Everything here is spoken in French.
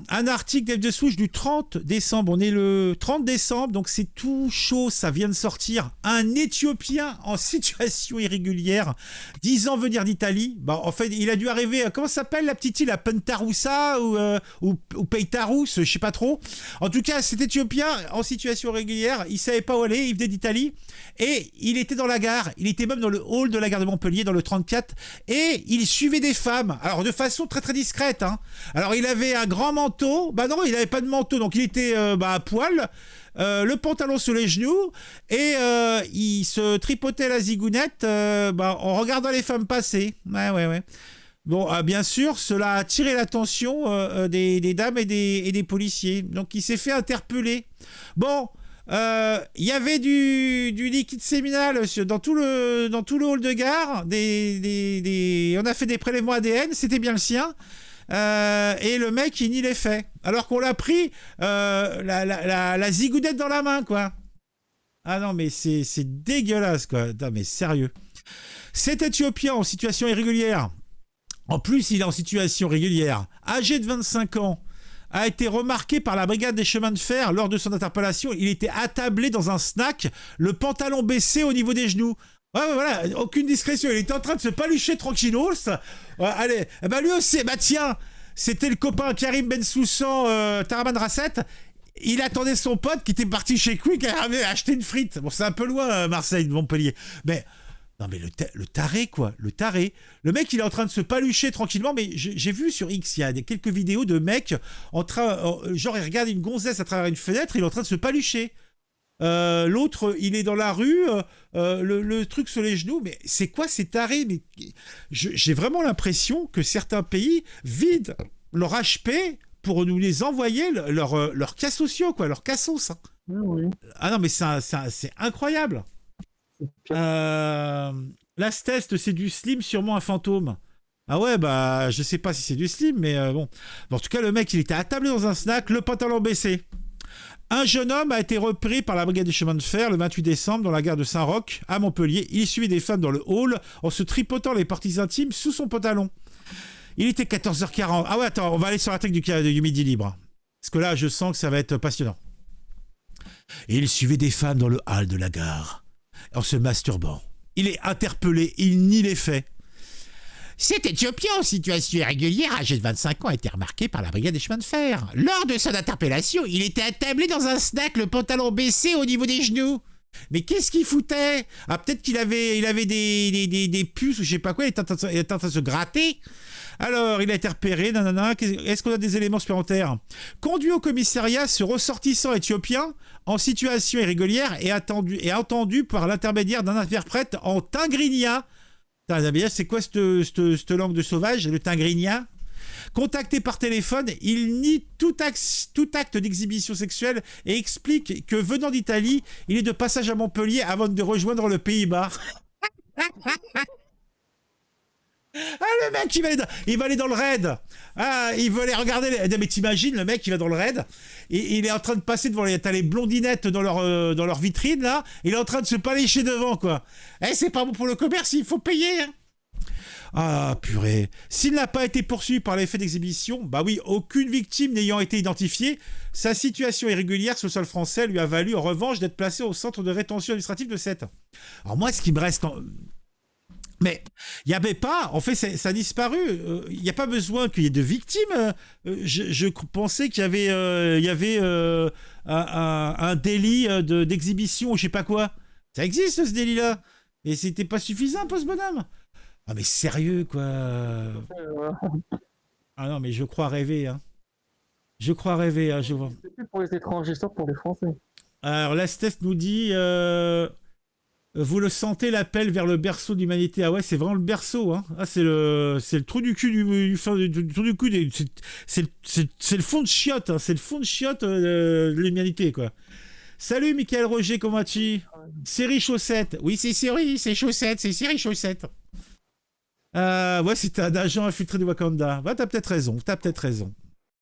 un article d'F de Souche du 30 décembre. On est le 30 décembre, donc c'est tout chaud, ça vient de sortir. Un Éthiopien en situation irrégulière, disant venir d'Italie. Bah, en fait, il a dû arriver, comment ça s'appelle la petite île, à Puntaroussa ou Peitarous, je sais pas trop. En tout cas, cet Éthiopien en situation irrégulière, il savait pas où aller, il venait d'Italie. Et il était dans la gare, il était même dans le hall de la gare de Montpellier, dans le 34, et il suivait des femmes, alors de façon très très discrète. Hein. Alors il avait un grand manteau, bah non, il n'avait pas de manteau, donc il était à poil, le pantalon sur les genoux, et il se tripotait la zigounette en regardant les femmes passer. Ouais. Bon, bien sûr, cela a attiré l'attention des dames et des policiers, donc il s'est fait interpeller. Bon... il y avait du liquide séminal dans tout le hall de gare. On a fait des prélèvements ADN, c'était bien le sien. Et le mec, il nie les faits. Alors qu'on l'a pris la zigounette dans la main, quoi. Ah non, mais c'est dégueulasse, quoi. Non, mais sérieux. Cet Éthiopien en situation irrégulière, en plus, il est en situation régulière, âgé de 25 ans, a été remarqué par la brigade des chemins de fer lors de son interpellation. Il était attablé dans un snack, le pantalon baissé au niveau des genoux. Ouais, voilà, aucune discrétion. Il était en train de se palucher tranquillos. Allez, lui aussi, tiens, c'était le copain Karim Ben Soussan, Taraman Rasset. Il attendait son pote qui était parti chez Quick et avait acheté une frite. Bon, c'est un peu loin, Marseille, de Montpellier. Mais... non mais le taré quoi, le taré. Le mec il est en train de se palucher tranquillement, mais j'ai vu sur X, il y a quelques vidéos de mecs en train, genre il regarde une gonzesse à travers une fenêtre, il est en train de se palucher. L'autre il est dans la rue, le truc sur les genoux, mais c'est quoi ces tarés? Mais j'ai vraiment l'impression que certains pays vident leur HP pour nous les envoyer leurs cas sociaux quoi, leurs cassos. Hein. Oui. Ah non mais c'est incroyable. L'Astest, c'est du slim, sûrement un fantôme. Ah ouais, bah, je sais pas si c'est du slim, mais bon. En tout cas, le mec, il était attablé dans un snack, le pantalon baissé. Un jeune homme a été repris par la brigade des chemins de fer le 28 décembre dans la gare de Saint-Roch, à Montpellier. Il suivait des femmes dans le hall en se tripotant les parties intimes sous son pantalon. Il était 14h40. Ah ouais, attends, on va aller sur la tech du Midi Libre. Parce que là, je sens que ça va être passionnant. Et il suivait des femmes dans le hall de la gare. En se masturbant. Il est interpellé, il nie les faits. Cet Éthiopien en situation irrégulière, âgé de 25 ans, a été remarqué par la brigade des chemins de fer. Lors de son interpellation, il était attablé dans un snack, le pantalon baissé au niveau des genoux. Mais qu'est-ce qu'il foutait? Ah, peut-être qu'il avait des puces ou je sais pas quoi, il était en train de se gratter. Alors, il a été repéré, nanana. Est-ce qu'on a des éléments supplémentaires? Conduit au commissariat, ce ressortissant éthiopien en situation irrégulière et entendu par l'intermédiaire d'un interprète en tingrinia. C'est quoi cette langue de sauvage, le tingrinia? Contacté par téléphone, il nie tout acte d'exhibition sexuelle et explique que venant d'Italie, il est de passage à Montpellier avant de rejoindre le Pays-Bas. Ah, le mec, il va aller dans le raid. Ah, il veut aller regarder. Mais t'imagines, le mec, il va dans le raid. Et il est en train de passer devant t'as les blondinettes dans leur vitrine, là. Il est en train de se palécher devant, quoi. C'est pas bon pour le commerce, il faut payer. Hein. Ah, purée. S'il n'a pas été poursuivi par l'effet d'exhibition, bah oui, aucune victime n'ayant été identifiée, sa situation irrégulière sur le sol français lui a valu, en revanche, d'être placé au centre de rétention administrative de Sète. Alors moi, ce qui me reste... Mais il n'y avait pas, en fait ça a disparu, il n'y a pas besoin qu'il y ait de victimes. Je pensais qu'il y avait un délit d'exhibition ou je sais pas quoi. Ça existe ce délit-là. Et c'était pas suffisant pour ce bonhomme. Ah mais sérieux quoi. Ah non mais je crois rêver. Hein. Je crois rêver. Hein, je vois. C'est plus pour les étrangers, c'est pour les Français. Alors l'Astest nous dit... vous le sentez, l'appel vers le berceau de l'humanité. Ah ouais, c'est vraiment le berceau. Hein. Ah, c'est le trou du cul du trou du cul. C'est le fond de chiotte. Hein. C'est le fond de chiotte de l'humanité, quoi. Salut, Michael Roger, comment vas-tu? Série Chaussette. Oui, c'est Chaussette. C'est Série Chaussette. Ouais, c'était un agent infiltré du Wakanda. Bah, t'as peut-être raison.